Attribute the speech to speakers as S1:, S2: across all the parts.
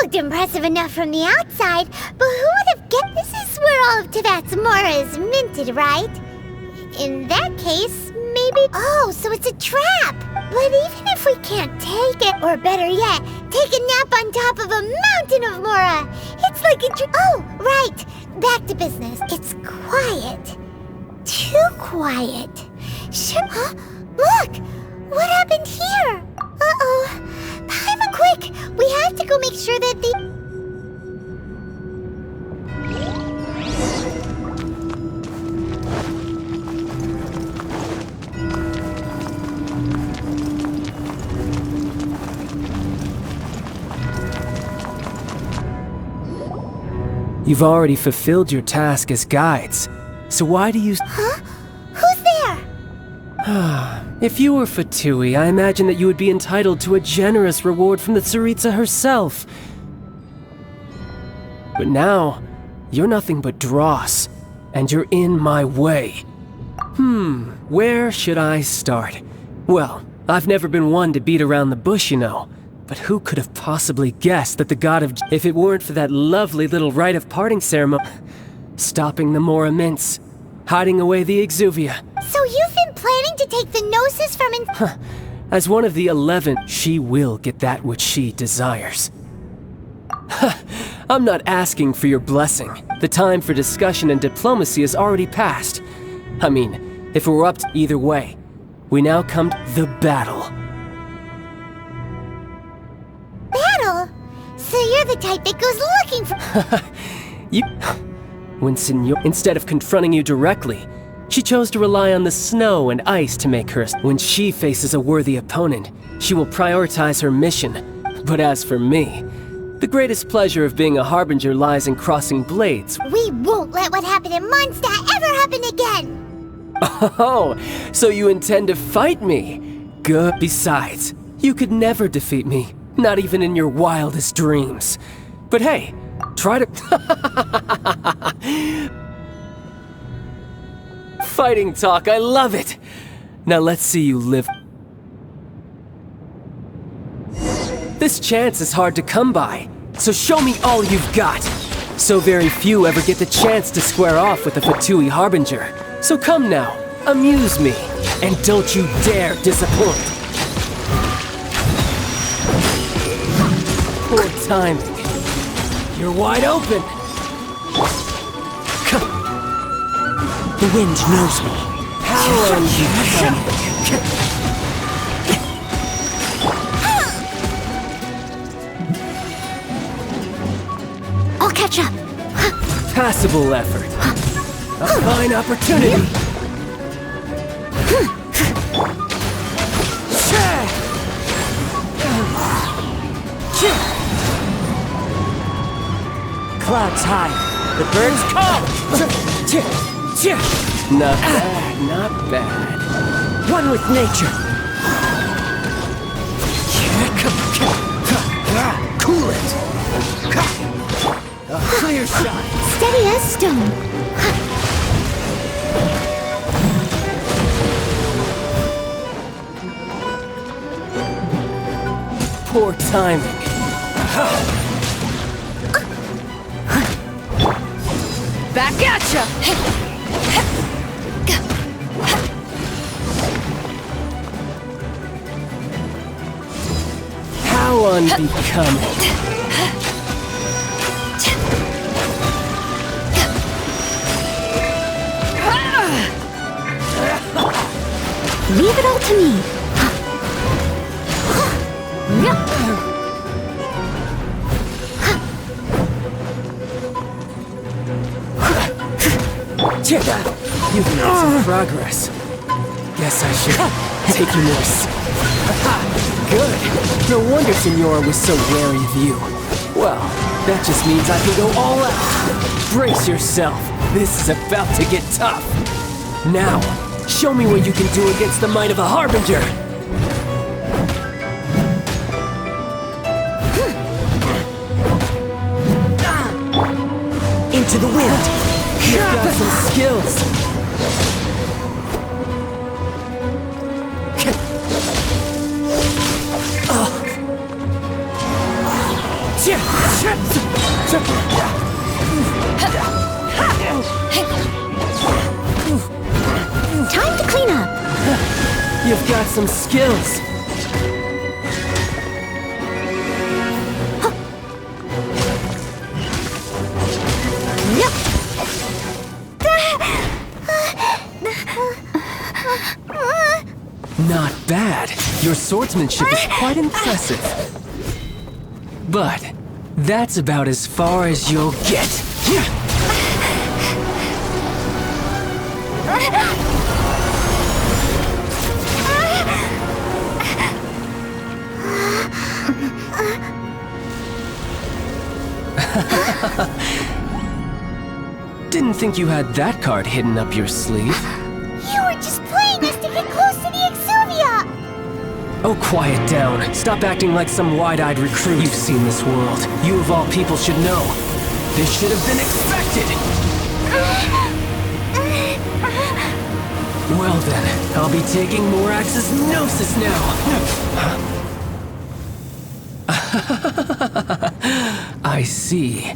S1: looked impressive enough from the outside, but who would have guessed this is where all of Tevat's Mora is minted, right? In that case, maybe... Oh, so it's a trap! But even if we can't take it, or better yet, take a nap on top of a mountain of Mora, it's like a Oh, right! Back to business. It's quiet. Too quiet. Huh? Look! What happened here? Uh-oh. Paimon, quick! We have to go make sure that the...
S2: You've already fulfilled your task as guides, so why do you...
S1: Huh? Who's there?
S2: If you were Fatui, I imagine that you would be entitled to a generous reward from the Tsaritsa herself. But now, you're nothing but dross, and you're in my way. Where should I start? Well, I've never been one to beat around the bush, you know. But who could have possibly guessed that the god of... If it weren't for that lovely little rite of parting ceremony... Stopping the Mora mints, hiding away the Exuvia.
S1: So you've been planning to take the Gnosis from...
S2: As one of the 11, she will get that which she desires. I'm not asking for your blessing. The time for discussion and diplomacy has already passed. I mean, if it were up to either way, we now come to the battle.
S1: Battle? So you're the type that goes looking for...
S2: When Senor, instead of confronting you directly, she chose to rely on the snow and ice to make her... When she faces a worthy opponent, she will prioritize her mission. But as for me, the greatest pleasure of being a harbinger lies in crossing blades.
S1: We won't let what happened in Mondstadt ever happen again!
S2: Oh, so you intend to fight me? Good. Besides, you could never defeat me. Not even in your wildest dreams. But hey, try to... Fighting talk, I love it! Now let's see you live... This chance is hard to come by, so show me all you've got! So very few ever get the chance to square off with the Fatui Harbinger. So come now, amuse me, and don't you dare disappoint! Poor timing. You're wide open.
S3: The wind knows me.
S2: How unbecoming.
S1: I'll catch up.
S2: Passable effort. A fine opportunity.
S3: Clouds high. The birds call.
S2: Not bad, not bad.
S3: One with nature.
S2: Cool it. A clear shot.
S1: Steady as stone.
S2: Poor timing.
S1: Back at ya!
S2: How unbecoming.
S1: Leave it all to me.
S2: You've made some progress. Guess I should take you more Good. No wonder Senora was so wary of you. Well, that just means I can go all out. Brace yourself. This is about to get tough. Now, show me what you can do against the might of a Harbinger.
S3: Into the wind.
S2: You've got some skills.
S1: Time to clean up.
S2: You've got some skills. Not bad. Your swordsmanship is quite impressive. But that's about as far as you'll get. Didn't think you had that card hidden up your sleeve.
S1: You were just playing us to get close to the Exuvia!
S2: Oh, quiet down. Stop acting like some wide-eyed recruit. You've seen this world. You of all people should know. This should have been expected! Well then, I'll be taking Morax's Gnosis now! I see.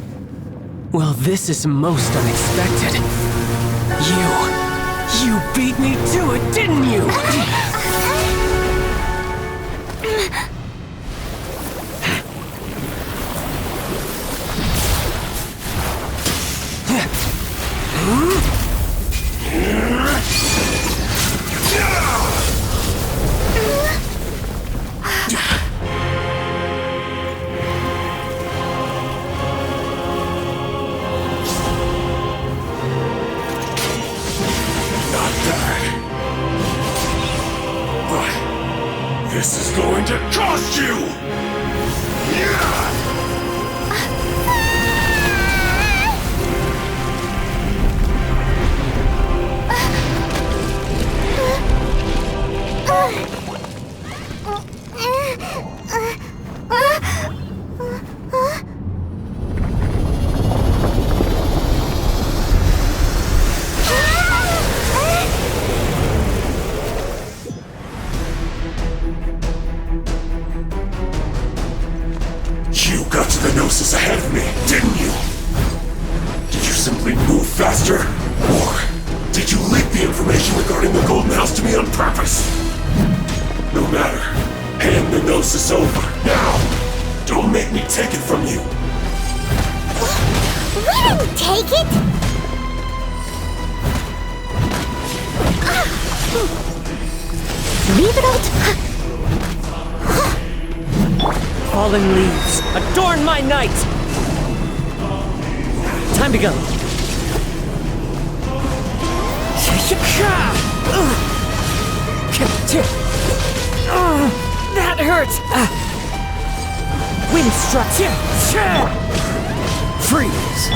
S2: Well, this is most unexpected. You beat me to it, didn't you?
S4: This is going to cost you! You got to the Gnosis ahead of me, didn't you? Did you simply move faster? Or did you leak the information regarding the Golden House to me on purpose? No matter. Hand the Gnosis over, now! Don't make me take it from you!
S1: We didn't take it! Leave it out!
S3: Fallen leaves, adorn my night! Time to go. That hurts! Wind strike!
S2: Freeze!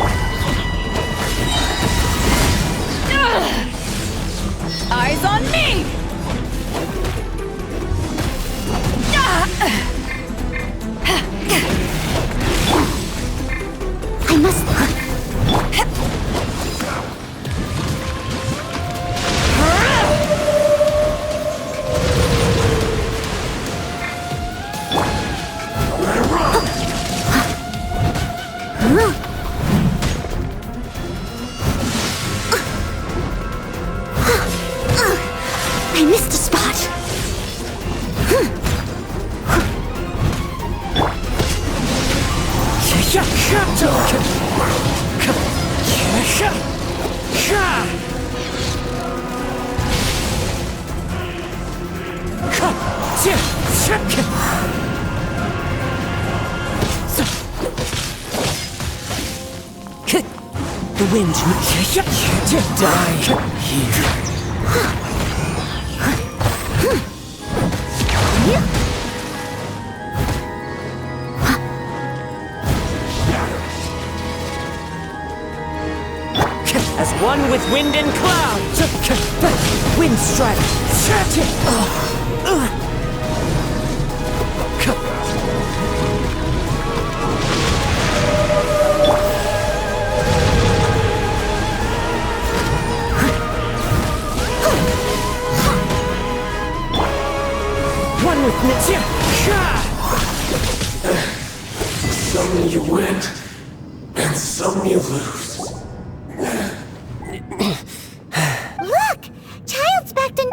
S5: Eyes on me!
S1: I must... I missed a spot.
S3: The wind.
S2: Die here.
S3: As one with wind and cloud. Wind strike.
S4: So Some you win, and some you lose.
S1: Look! Child's back to...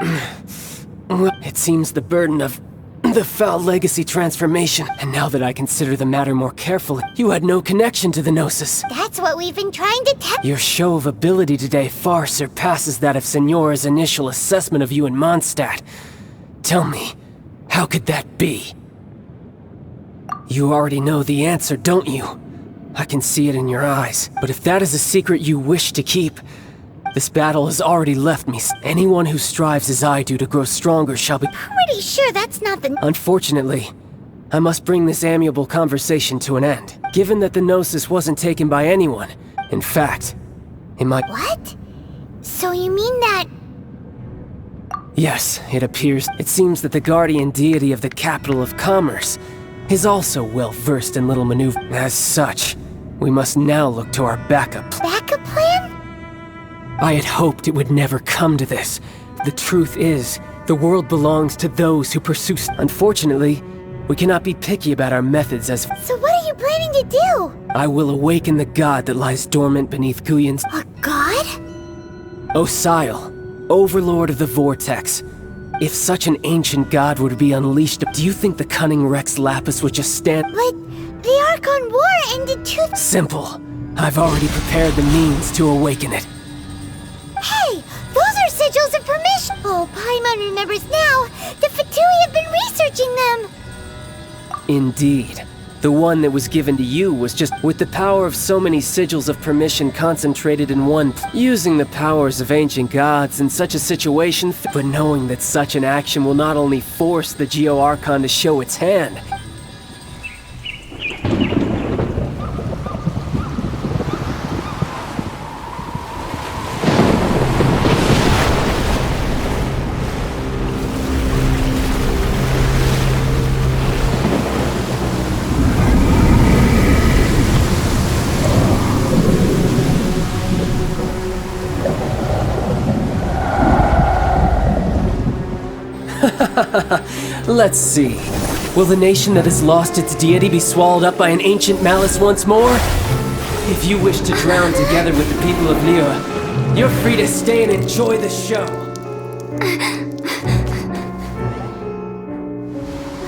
S2: It seems the burden of the foul legacy transformation. And now that I consider the matter more carefully, you had no connection to the Gnosis.
S1: That's what we've been trying to tell...
S2: Your show of ability today far surpasses that of Signora's initial assessment of you in Mondstadt. Tell me, how could that be? You already know the answer, don't you? I can see it in your eyes. But if that is a secret you wish to keep, this battle has already left me. Anyone who strives as I do to grow stronger shall be...
S1: Pretty sure that's not the...
S2: Unfortunately, I must bring this amiable conversation to an end. Given that the Gnosis wasn't taken by anyone, in fact, it might...
S1: What? So you mean that...
S2: Yes, it appears. It seems that the guardian deity of the capital of commerce is also well versed in little maneuver. As such, we must now look to our backup.
S1: Backup plan?
S2: I had hoped it would never come to this. The truth is, the world belongs to those who pursue. Unfortunately, we cannot be picky about our methods as.
S1: So what are you planning to do?
S2: I will awaken the god that lies dormant beneath Guyon's.
S1: A god?
S2: Osile, overlord of the vortex. If such an ancient god were to be unleashed, do you think the cunning Rex Lapis would just stand?
S1: But the Archon War ended too...
S2: Simple. I've already prepared the means to awaken it.
S1: Hey! Those are sigils of permission! Oh, Paimon remembers now! The Fatui have been researching them!
S2: Indeed. The one that was given to you was just with the power of so many sigils of permission concentrated in one, using the powers of ancient gods in such a situation, but knowing that such an action will not only force the Geo Archon to show its hand. Let's see. Will the nation that has lost its deity be swallowed up by an ancient malice once more? If you wish to drown together with the people of Niwa, you're free to stay and enjoy the show.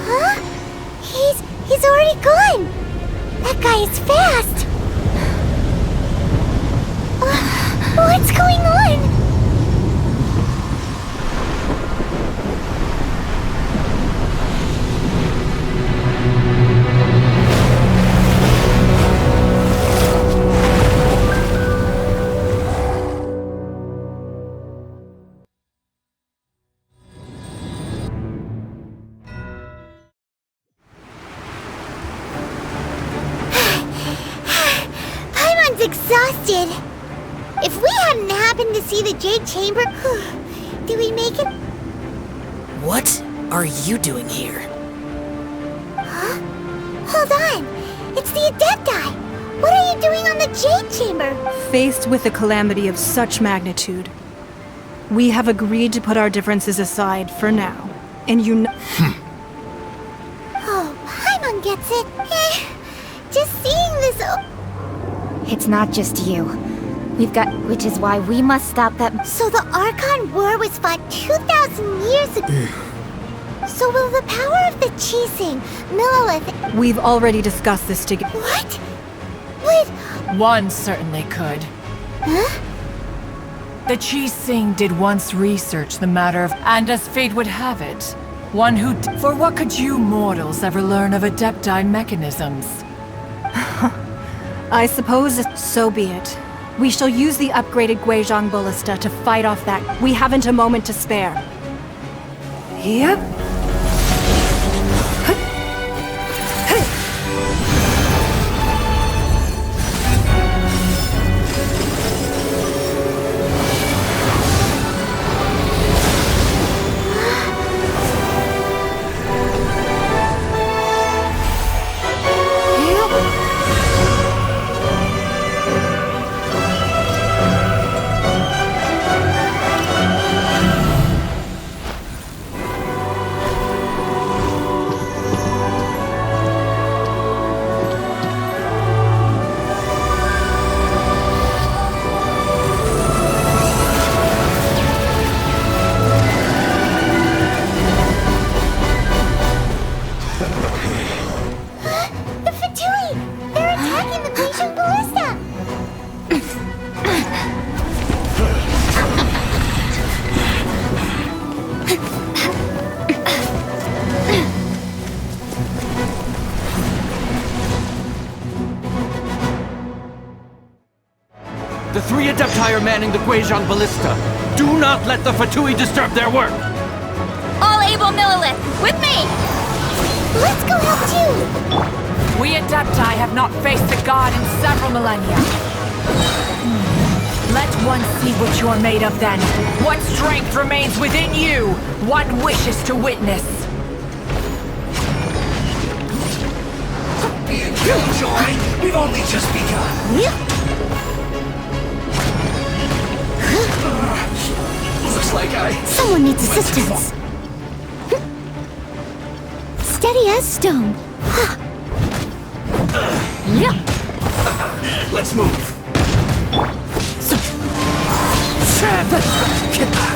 S1: Huh? He's already gone! That guy is fast! What's going on? Exhausted. If we hadn't happened to see the Jade Chamber, did we make it?
S6: What are you doing here?
S1: Huh? Hold on. It's the Adepti. What are you doing on the Jade Chamber?
S5: Faced with a calamity of such magnitude, we have agreed to put our differences aside for now. And you know...
S1: Oh, Paimon gets it. Just seeing this...
S7: It's not just you. Which is why we must stop that.
S1: So the Archon War was fought 2,000 years ago. So will the power of the Chising, Millelith...
S5: We've already discussed this together.
S1: What? What?
S8: One certainly could.
S1: Huh?
S8: The Chising did once research the matter of, and as fate would have it, one who... For what could you mortals ever learn of Adepti mechanisms?
S5: I suppose so be it. We shall use the upgraded Guizhong Ballista to fight off that. We haven't a moment to spare. Yep.
S1: The Fatui! They're attacking the Grecian ballista!
S3: The 3 Adepti are manning the Guizhong ballista. Do not let the Fatui disturb their work!
S7: All able Millilith, with me!
S1: Let's go help too!
S8: We Adepti have not faced the god in several millennia. Let one see what you're made of then. What strength remains within you? What wishes to witness?
S4: Be a killjoy! We've only just begun! Looks like
S1: Someone needs assistance. Steady as stone.
S4: Let's move!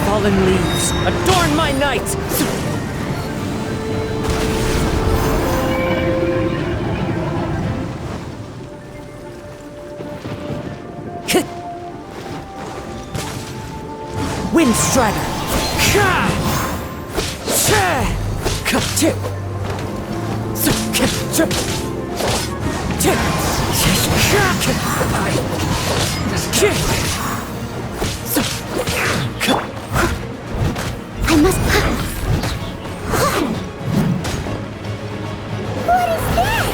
S3: Fallen leaves, adorn my night! Wind Strider!
S1: I must... What is that?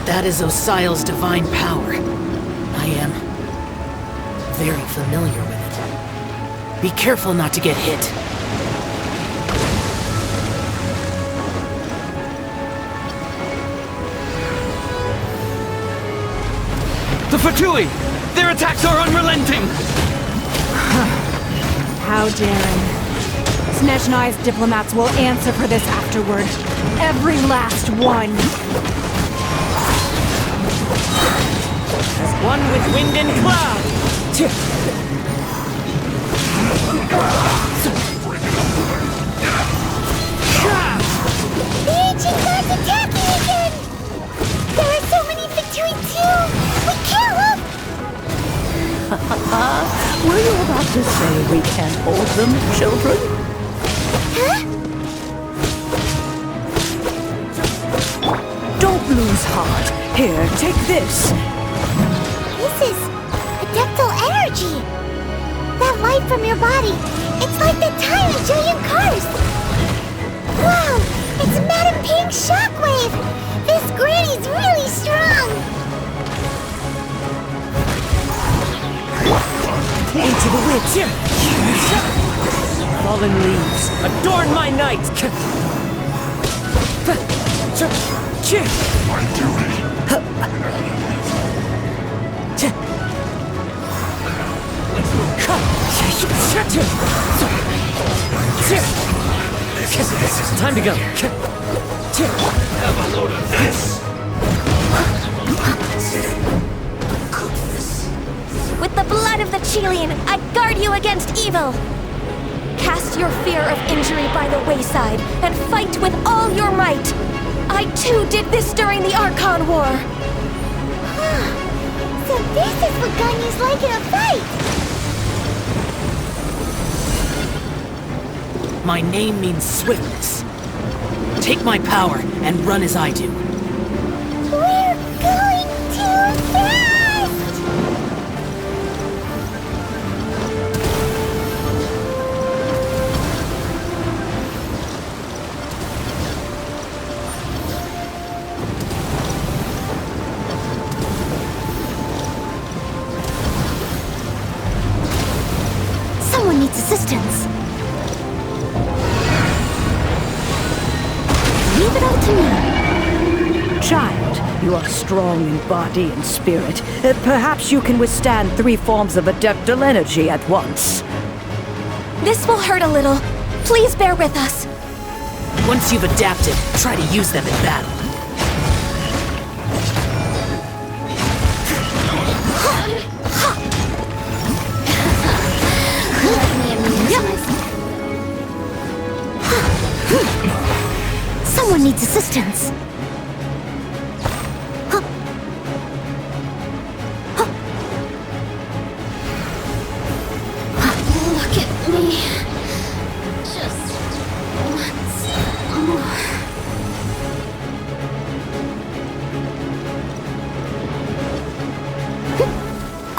S6: That is Osial's divine power. I am very familiar with it. Be careful not to get hit.
S3: The Fatui! Their attacks are unrelenting!
S5: How daring. Snezhnai's diplomats will answer for this afterward. Every last one.
S3: As one with wind and cloud!
S1: The ancient god's attacking again! There are so many Fatui too! We can't look!
S9: Were you about to say we can't hold them, children?
S1: Huh?
S9: Don't lose heart. Here, take this.
S1: This is adeptal energy! That light from your body, it's like the time of Julian Cars! Wow! It's Madame Pink's shockwave! This granny's really strong!
S3: Into the wind! Fallen leaves, adorn my night!
S4: my duty!
S3: Time to go!
S4: Have a load of this!
S7: With the blood of the Chilean, I guard you against evil! Cast your fear of injury by the wayside, and fight with all your might! I too did this during the Archon War!
S1: So this is what Ganyu's like in a fight!
S6: My name means swiftness. Take my power and run as I do.
S1: We're going too fast! Someone needs assistance. Leave it all to me.
S9: Child, you are strong in body and spirit. Perhaps you can withstand 3 forms of adeptal energy at once.
S7: This will hurt a little. Please bear with us.
S6: Once you've adapted, try to use them in battle.
S1: Someone Someone needs assistance.
S7: Look at me. Just once more.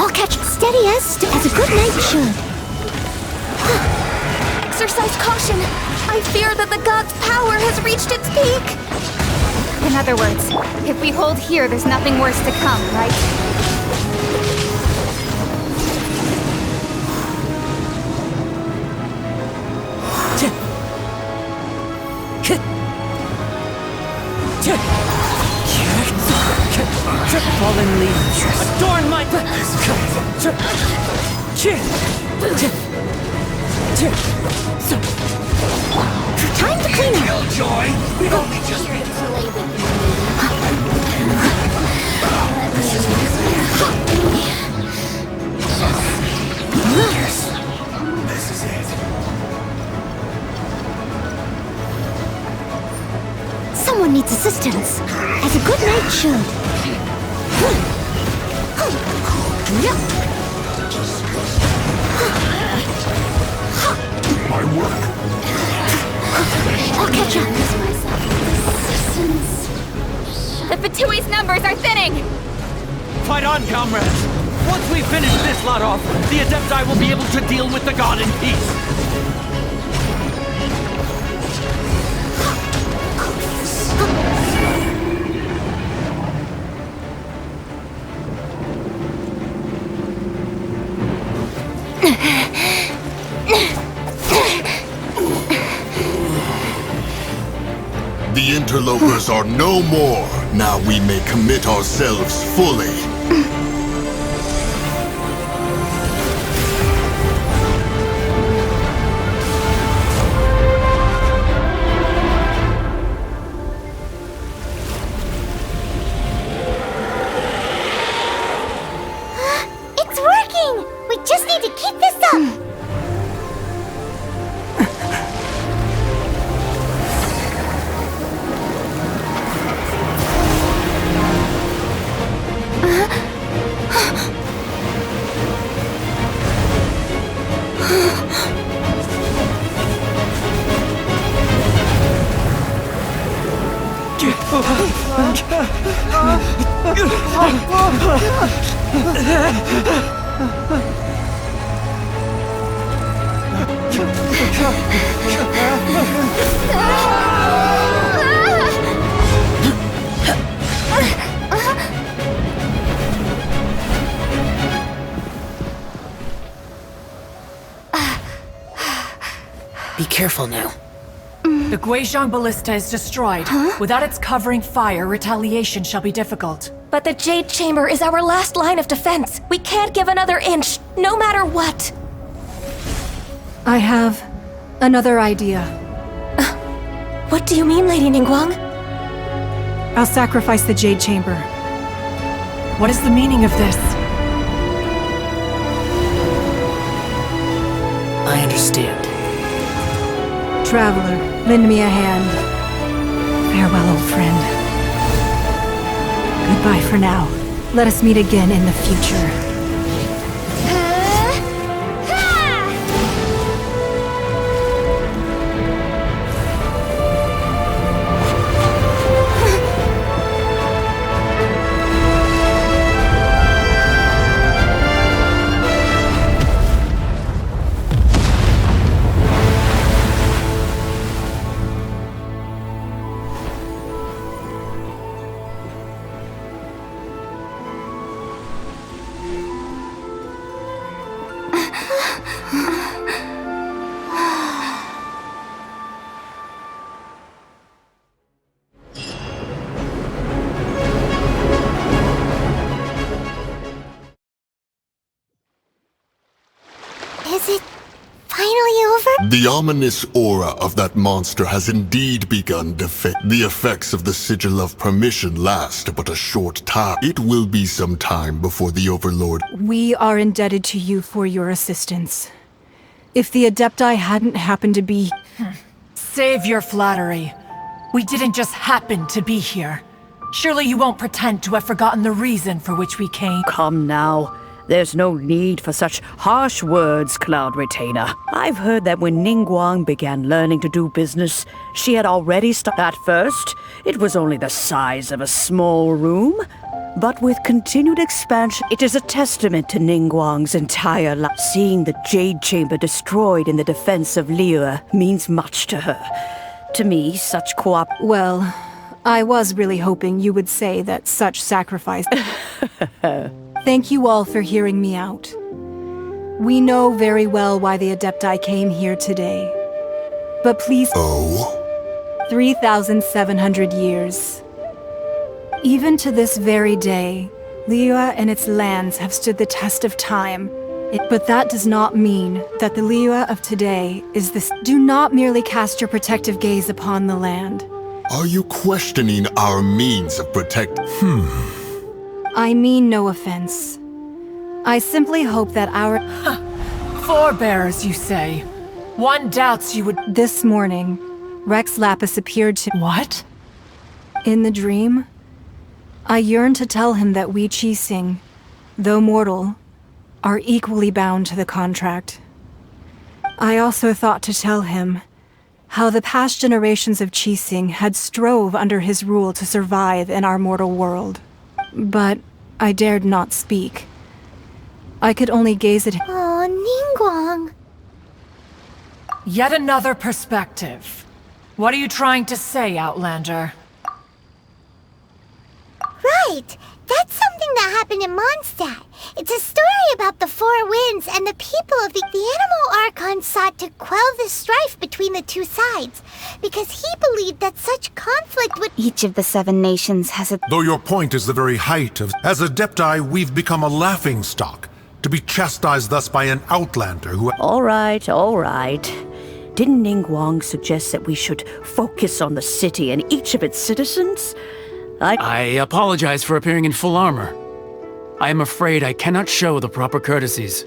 S1: I'll catch it steady as a good knight should.
S7: Exercise caution. I fear that the god's power has reached its peak.
S10: In other words, if we hold here, there's nothing worse to come, right?
S6: Fallen leaves adorn my...
S1: Time to clean up.
S4: Joy, we've only just been... This is it.
S1: Someone needs assistance, as a good knight should.
S4: My work.
S1: I'll catch up.
S10: The Fatui's numbers are thinning!
S3: Fight on, comrades! Once we finish this lot off, the Adepti will be able to deal with the god in peace!
S11: The interlopers are no more. Now we may commit ourselves fully.
S1: It's working! We just need to keep this up!
S6: Be careful now.
S8: The Guizhong Ballista is destroyed. Without its covering fire, retaliation shall be difficult.
S7: But the Jade Chamber is our last line of defense. We can't give another inch, no matter what.
S5: I have another idea.
S7: What do you mean, Lady Ningguang?
S5: I'll sacrifice the Jade Chamber.
S8: What is the meaning of this?
S6: I understand.
S5: Traveler, lend me a hand. Farewell, old friend. Goodbye for now. Let us meet again in the future.
S1: Is it finally over?
S11: The ominous aura of that monster has indeed begun to fade. The effects of the Sigil of Permission last but a short time. It will be some time before the Overlord...
S5: We are indebted to you for your assistance. If the Adepti hadn't happened to be...
S8: Save your flattery. We didn't just happen to be here. Surely you won't pretend to have forgotten the reason for which we came.
S9: Come now. There's no need for such harsh words, Cloud Retainer. I've heard that when Ningguang began learning to do business, she had already started. At first, it was only the size of a small room. But with continued expansion, it is a testament to Ningguang's entire life. Seeing the Jade Chamber destroyed in the defense of Liyue means much to her. To me, such
S5: Well, I was really hoping you would say that such sacrifice... Thank you all for hearing me out. We know very well why the Adepti came here today. But please... 3,700 years. Even to this very day, Liyue and its lands have stood the test of time. But that does not mean that the Liyue of today is this. Do not merely cast your protective gaze upon the land.
S11: Are you questioning our means of protect?
S5: I mean no offense. I simply hope that our...
S8: Forebears, you say? One doubts you would...
S5: This morning, Rex Lapis appeared to...
S8: What?
S5: In the dream, I yearned to tell him that we Qixing, though mortal, are equally bound to the contract. I also thought to tell him how the past generations of Qixing had strove under his rule to survive in our mortal world. But I dared not speak. I could only gaze at him.
S1: Oh, Ningguang.
S8: Yet another perspective. What are you trying to say, Outlander?
S1: Right! That's something that happened in Mondstadt. It's a story about the Four Winds and the people of the Animal Archon sought to quell the strife between the two sides, because he believed that such conflict would...
S10: Each of the 7 nations has a...
S12: Though your point is the very height of... As Adepti, we've become a laughingstock, to be chastised thus by an Outlander who...
S9: All right. Didn't Ningguang suggest that we should focus on the city and each of its citizens?
S3: I apologize for appearing in full armor. I am afraid I cannot show the proper courtesies.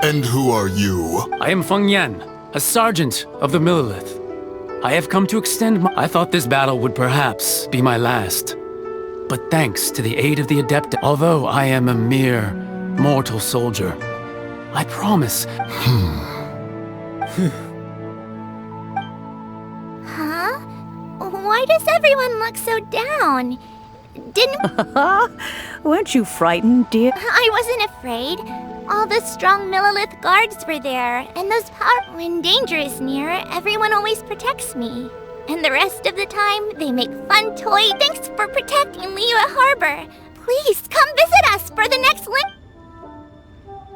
S11: And who are you?
S3: I am Feng Yan, a sergeant of the Millelith. I have come to extend my... I thought this battle would perhaps be my last. But thanks to the aid of the Adept, although I am a mere mortal soldier, I promise...
S1: Huh? Why does everyone look so down?
S9: Weren't you frightened, dear?
S1: I wasn't afraid. All the strong Millelith guards were there, and those power... When danger is near, everyone always protects me. And the rest of the time, they make fun toys. Thanks for protecting Liyue Harbor. Please, come visit us for the next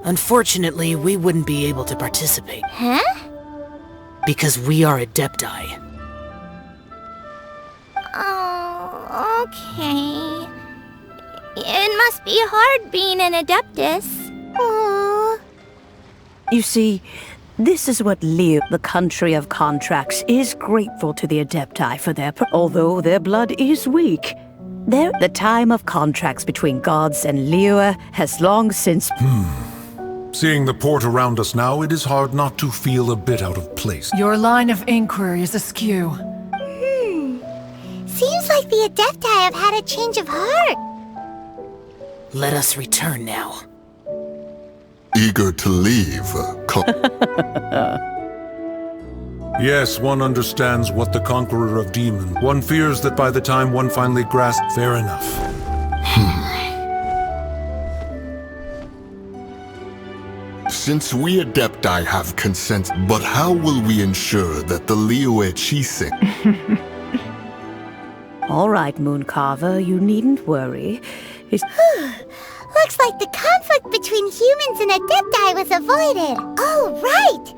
S6: Unfortunately, we wouldn't be able to participate.
S1: Huh?
S6: Because we are Adepti.
S1: Oh, okay. It must be hard being an Adeptus. Aww.
S9: You see, this is what Liyue, the country of contracts, is grateful to the Adepti for their... Although their blood is weak. The time of contracts between gods and Liyue has long since...
S12: Seeing the port around us now, it is hard not to feel a bit out of place.
S8: Your line of inquiry is askew.
S1: Seems like the Adepti have had a change of heart.
S6: Let us return now.
S11: Eager to leave,
S12: Yes, one understands what the conqueror of demons. One fears that by the time one finally grasps... Fair enough.
S11: Since we Adepti have consent, but how will we ensure that the Liyue Qixing...
S9: All right, Mooncarver, you needn't worry.
S1: Looks like the conflict between humans and Adepti was avoided. Oh, right!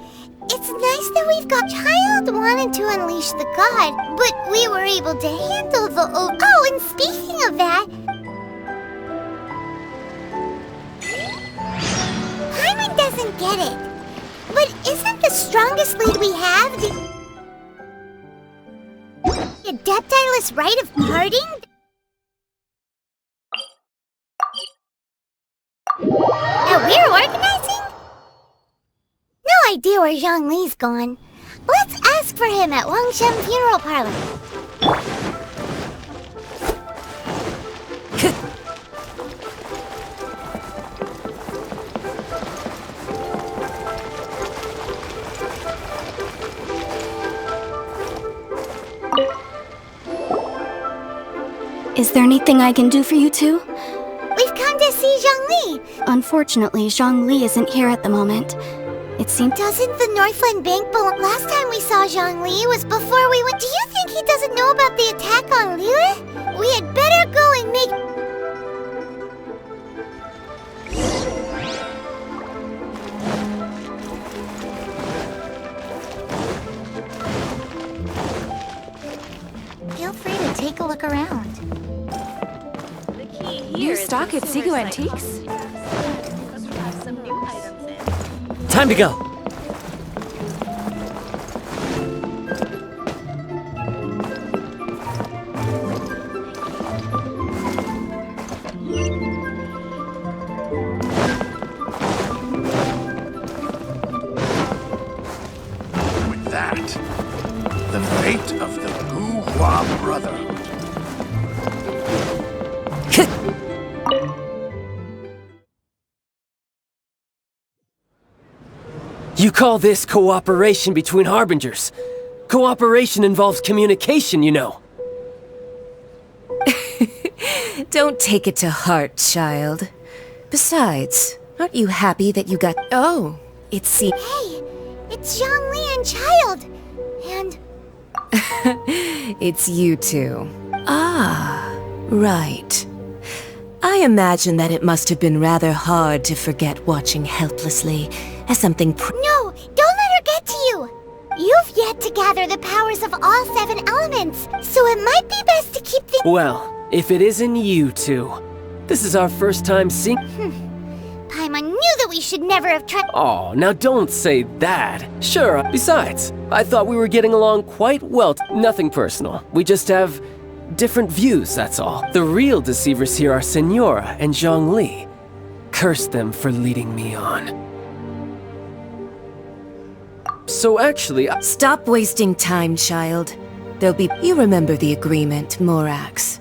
S1: It's nice that we've got Child wanted to unleash the god, but we were able to handle the... Oh, and speaking of that... Paimon doesn't get it. But isn't the strongest lead we have the Adepti-less right of parting? That we're organizing? No idea where Zhang Li's gone. Let's ask for him at Wangshan Funeral Parlor.
S10: Is there anything I can do for you two?
S1: We've come to see Zhongli.
S10: Unfortunately, Zhongli isn't here at the moment. It seems...
S1: Doesn't the Northland Bank belong? Last time we saw Zhongli was before we went. Do you think he doesn't know about the attack on Liyue? We had better go and make... Feel free to take a look around.
S10: New stock at Sigu Antiques?
S2: Time to go.
S4: With that, the fate of the Guhua Brotherhood.
S2: You call this cooperation between Harbingers? Cooperation involves communication, you know.
S13: Don't take it to heart, child. Besides, aren't you happy that you got... Oh, it's...
S1: Hey, it's Zhongli and Child. And...
S13: It's you two. Ah, right. I imagine that it must have been rather hard to forget watching helplessly as something
S1: No, don't let her get to you! You've yet to gather the powers of all 7 elements, so it might be best to keep things...
S2: Well, if it isn't you two, this is our first time seeing...
S1: Paimon knew that we should never have tried...
S2: Oh, now don't say that. Sure, besides, I thought we were getting along quite well. Nothing personal. We just have different views, that's all. The real deceivers here are Senora and Zhongli. Curse them for leading me on. So actually,
S13: Stop wasting time, child. There'll be... You remember the agreement, Morax.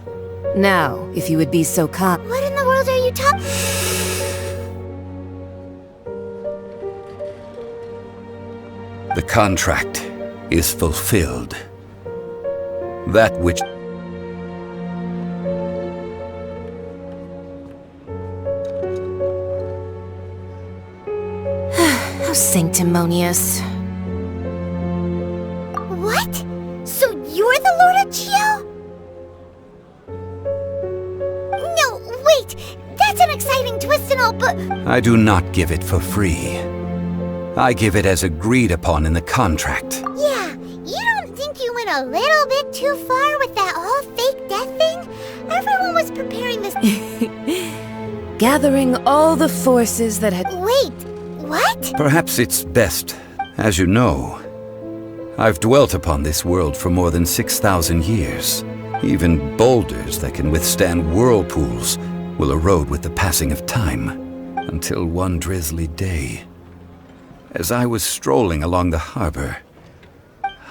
S13: Now, if you would be so kind...
S1: What in the world are you talking...
S14: The contract is fulfilled. That which...
S13: How sanctimonious.
S1: What? So you're the Lord of Geo? No, wait! That's an exciting twist and all, but...
S14: I do not give it for free. I give it as agreed upon in the contract.
S1: Yeah, you don't think you went a little bit too far with that whole fake death thing? Everyone was preparing this...
S13: Gathering all the forces that had...
S1: Wait, what?
S14: Perhaps it's best, as you know. I've dwelt upon this world for more than 6,000 years. Even boulders that can withstand whirlpools will erode with the passing of time. Until one drizzly day, as I was strolling along the harbor,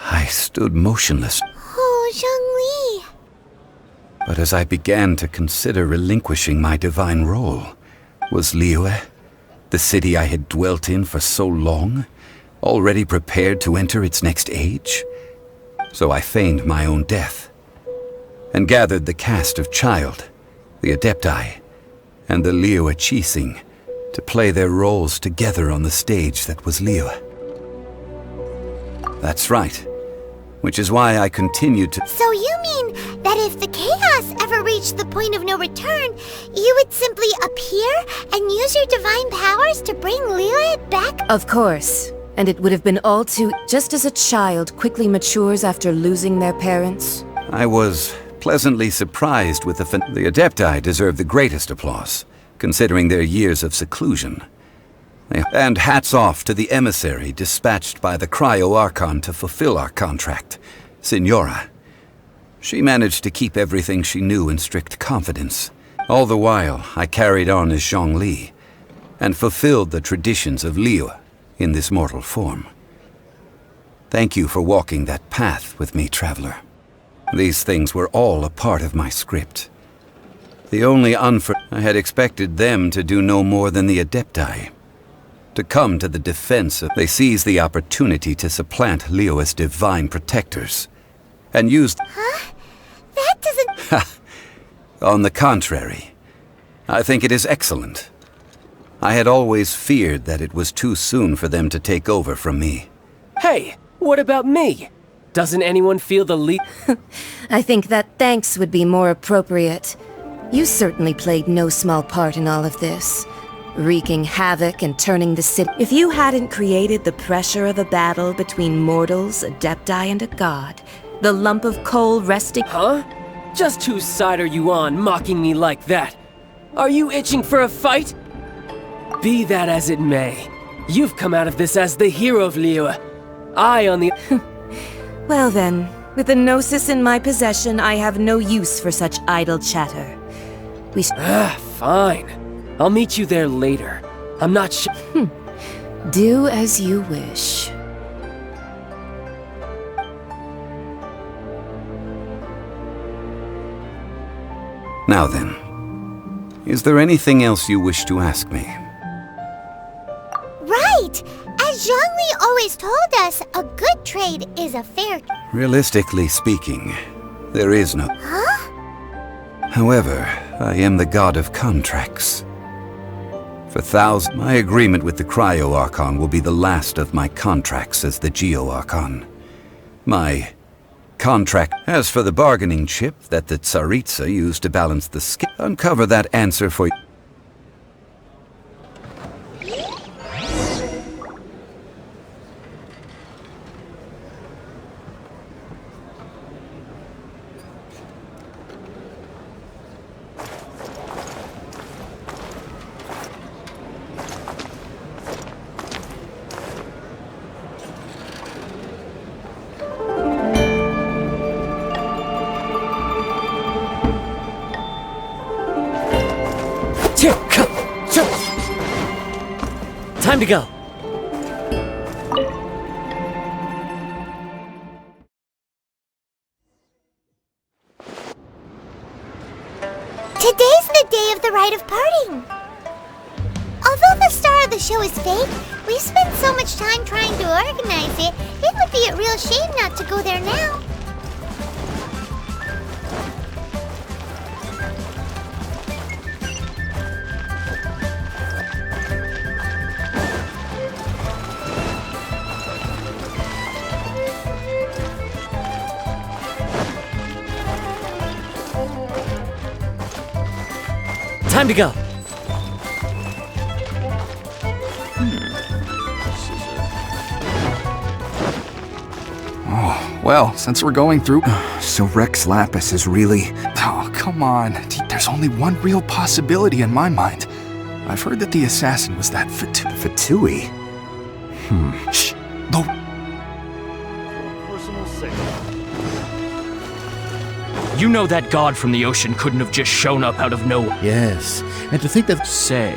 S14: I stood motionless.
S1: Oh, Zhongli.
S14: But as I began to consider relinquishing my divine role, was Liyue, the city I had dwelt in for so long, already prepared to enter its next age? So I feigned my own death, and gathered the cast of Child, the Adepti, and the Liyue Qixing to play their roles together on the stage that was Liyue. That's right, which is why I continued to...
S1: So you mean that if the chaos ever reached the point of no return, you would simply appear and use your divine powers to bring Liyue back?
S13: Of course. And it would have been all too... Just as a child quickly matures after losing their parents.
S14: I was pleasantly surprised with the Adepti deserve the greatest applause, considering their years of seclusion. And hats off to the emissary dispatched by the Cryo-Archon to fulfill our contract, Senora. She managed to keep everything she knew in strict confidence. All the while, I carried on as Zhongli, and fulfilled the traditions of Liyue in this mortal form. Thank you for walking that path with me, traveler. These things were all a part of my script. The only I had expected them to do no more than the Adepti. To come to the defense of... They seized the opportunity to supplant Liyue as divine protectors, and used...
S1: Huh? That doesn't...
S14: On the contrary, I think it is excellent. I had always feared that it was too soon for them to take over from me.
S2: Hey, what about me? Doesn't anyone feel the leap?
S13: I think that thanks would be more appropriate. You certainly played no small part in all of this, wreaking havoc and turning the city. If you hadn't created the pressure of a battle between mortals, adepti, and a god, the lump of coal resting—
S2: Huh? Just whose side are you on, mocking me like that? Are you itching for a fight? Be that as it may, you've come out of this as the hero of Liyue. I, on the—
S13: Well then, with the Gnosis in my possession, I have no use for such idle chatter.
S2: Fine. I'll meet you there later. I'm not
S13: Do as you wish.
S14: Now then, is there anything else you wish to ask me?
S1: Right! As Zhongli always told us, a good trade is a fair—
S14: Realistically speaking, there is no—
S1: Huh?
S14: However, I am the god of contracts. For thousands, my agreement with the Cryo Archon will be the last of my contracts as the Geo Archon. My contract. As for the bargaining chip that the Tsaritsa used to balance the scale, uncover that answer for you.
S2: Time to go.
S1: Today's the day of the rite of parting. Although the star of the show is fake, we've spent so much time trying to organize it, it would be a real shame not to go there now.
S2: Time to go.
S15: Oh, well, since we're going through... So Rex Lapis is really... Oh, come on. There's only one real possibility in my mind. I've heard that the assassin was that Fatui. Shh. Low.
S16: You know that god from the ocean couldn't have just shown up out of nowhere.
S17: Yes, and to think that...
S16: Say,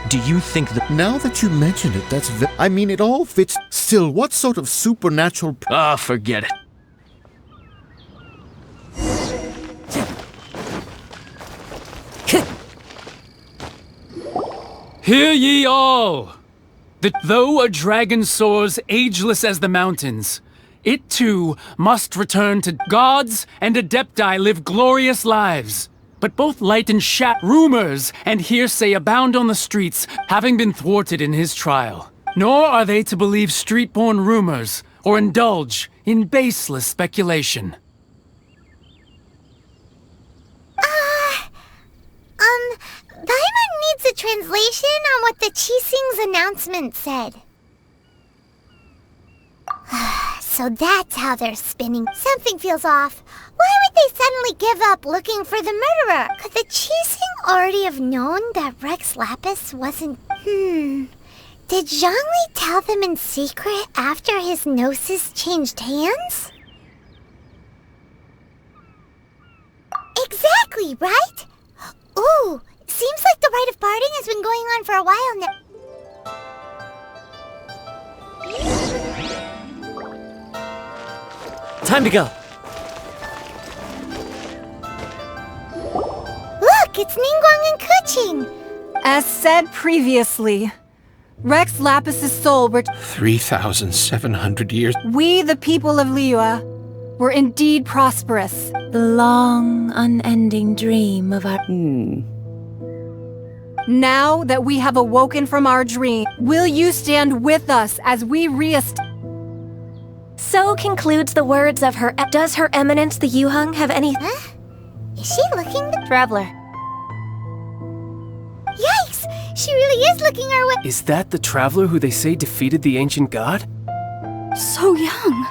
S16: do you think that...
S17: Now that you mention it, that's... I mean, it all fits. Still, what sort of supernatural...
S16: Ah, forget it.
S3: Hear ye all! That though a dragon soars ageless as the mountains, it too must return to gods, and adepti live glorious lives. But both light and rumors and hearsay abound on the streets, having been thwarted in his trial. Nor are they to believe street-born rumors, or indulge in baseless speculation.
S1: Paimon needs a translation on what the Qixing's announcement said. So that's how they're spinning. Something feels off. Why would they suddenly give up looking for the murderer? Could the Qixing already have known that Rex Lapis wasn't... Did Zhongli tell them in secret after his Gnosis changed hands? Exactly, right? Ooh, seems like the rite of parting has been going on for a while now.
S2: Time to go.
S1: Look, it's Ningguang and Keqing.
S5: As said previously, Rex Lapis's soul
S18: 3,700 years.
S5: We, the people of Liyue, were indeed prosperous.
S7: The long, unending dream of our...
S5: Now that we have awoken from our dream, will you stand with us as we
S7: So concludes the words of her... Does Her Eminence the Yuheng have any...
S1: Huh? Is she looking the...
S7: Traveler.
S1: Yikes! She really is looking our way.
S2: Is that the traveler who they say defeated the ancient god?
S10: So young.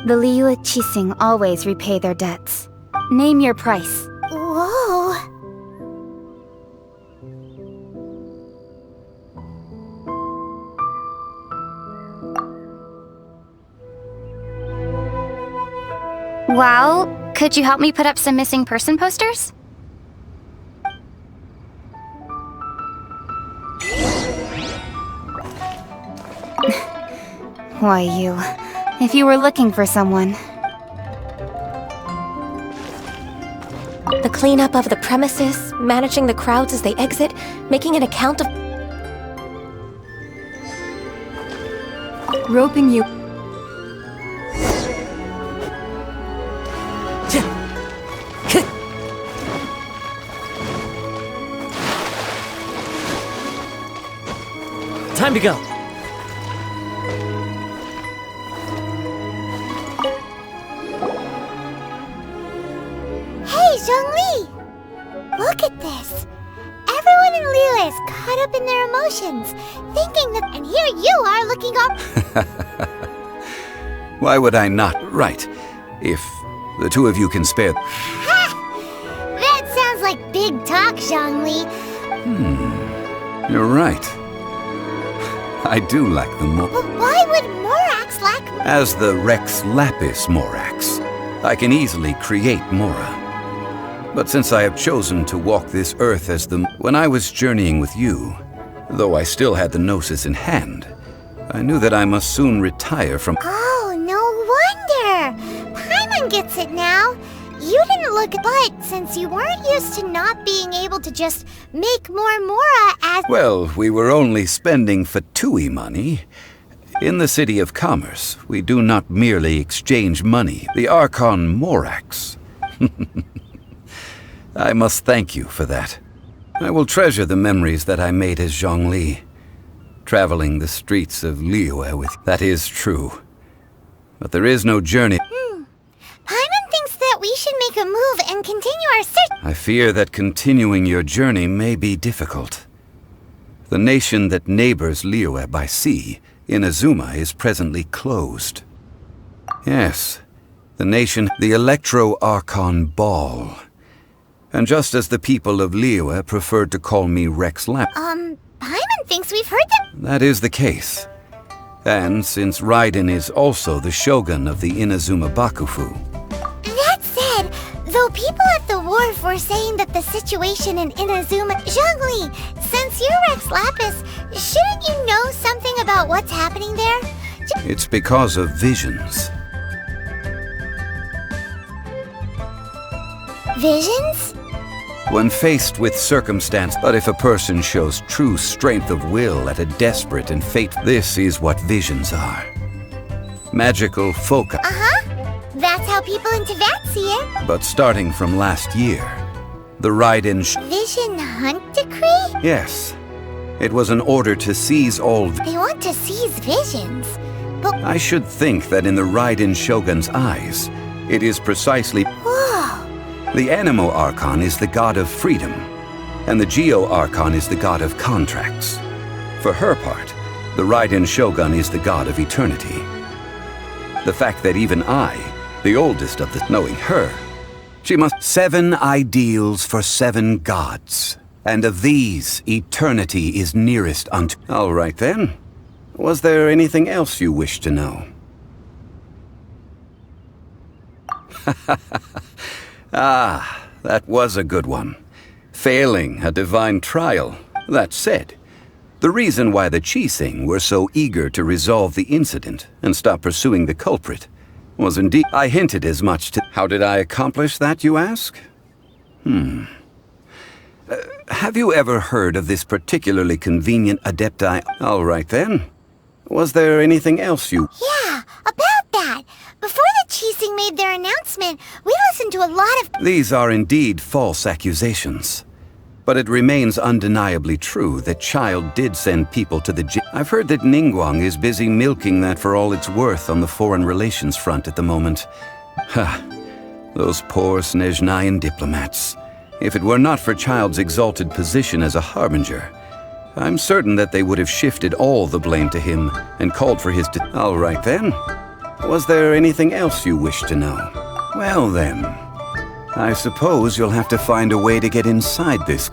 S10: The Liyue Qixing always repay their debts. Name your price.
S1: Whoa.
S10: Well, could you help me put up some missing person posters? Why you? If you were looking for someone.
S7: The cleanup of the premises, managing the crowds as they exit, making an account of...
S5: roping you.
S2: Time to go.
S1: Hey, Zhongli! Look at this. Everyone in Liyue is caught up in their emotions, thinking that... And here you are looking up...
S14: Why would I not? Right. If the two of you can spare...
S1: Ha! That sounds like big talk, Zhongli.
S14: You're right. I do lack the
S1: But why would Morax lack...
S14: As the Rex Lapis Morax, I can easily create Mora. But since I have chosen to walk this earth as the... When I was journeying with you, though I still had the Gnosis in hand, I knew that I must soon retire from...
S1: Oh, no wonder! Paimon gets it now. You didn't look... But since you weren't used to not being able to just make more Mora as...
S14: Well, we were only spending Fatui money. In the City of Commerce, we do not merely exchange money. The Archon Morax. I must thank you for that. I will treasure the memories that I made as Zhongli. Traveling the streets of Liyue with... That is true. But there is no journey...
S1: Paimon thinks that we should make a move and continue our search...
S14: I fear that continuing your journey may be difficult. The nation that neighbors Liyue by sea, Inazuma, is presently closed. Yes, the nation, the Electro-Archon Ball. And just as the people of Liyue preferred to call me Rex Lap...
S1: Paimon thinks we've heard that...
S14: That is the case. And since Raiden is also the shogun of the Inazuma Bakufu...
S1: That said, though people at the wharf were saying that the situation in Inazuma... Zhongli, since you're Rex Lapis, shouldn't you know something about what's happening there?
S14: It's because of visions.
S1: Visions?
S14: When faced with circumstance, but if a person shows true strength of will at a desperate and this is what visions are. Magical foci.
S1: That's how people in Teyvat see it.
S14: But starting from last year, the Raiden...
S1: Vision Hunt Decree?
S14: Yes. It was an order to seize all...
S1: They want to seize visions, but...
S14: I should think that in the Raiden Shogun's eyes, it is precisely...
S1: Whoa!
S14: The Animo Archon is the god of freedom, and the Geo Archon is the god of contracts. For her part, the Raiden Shogun is the god of eternity. The fact that even I, the oldest of the... Knowing her, she must... 7 ideals for 7 gods, and of these, eternity is nearest unto... All right then. Was there anything else you wish to know? Ah, that was a good one. Failing a divine trial. That said, the reason why the Qixing were so eager to resolve the incident and stop pursuing the culprit was indeed... I hinted as much to... How did I accomplish that, you ask? Have you ever heard of this particularly convenient adepti... All right then. Was there anything else you...
S1: Yeah, about that. Before the Chising made their announcement, we listened to a lot of...
S14: These are indeed false accusations. But it remains undeniably true that Child did send people to the I've heard that Ningguang is busy milking that for all it's worth on the foreign relations front at the moment. Ha! Those poor Snezhnayan diplomats. If it were not for Child's exalted position as a harbinger, I'm certain that they would have shifted all the blame to him and called for his All right then. Was there anything else you wish to know? Well then, I suppose you'll have to find a way to get inside this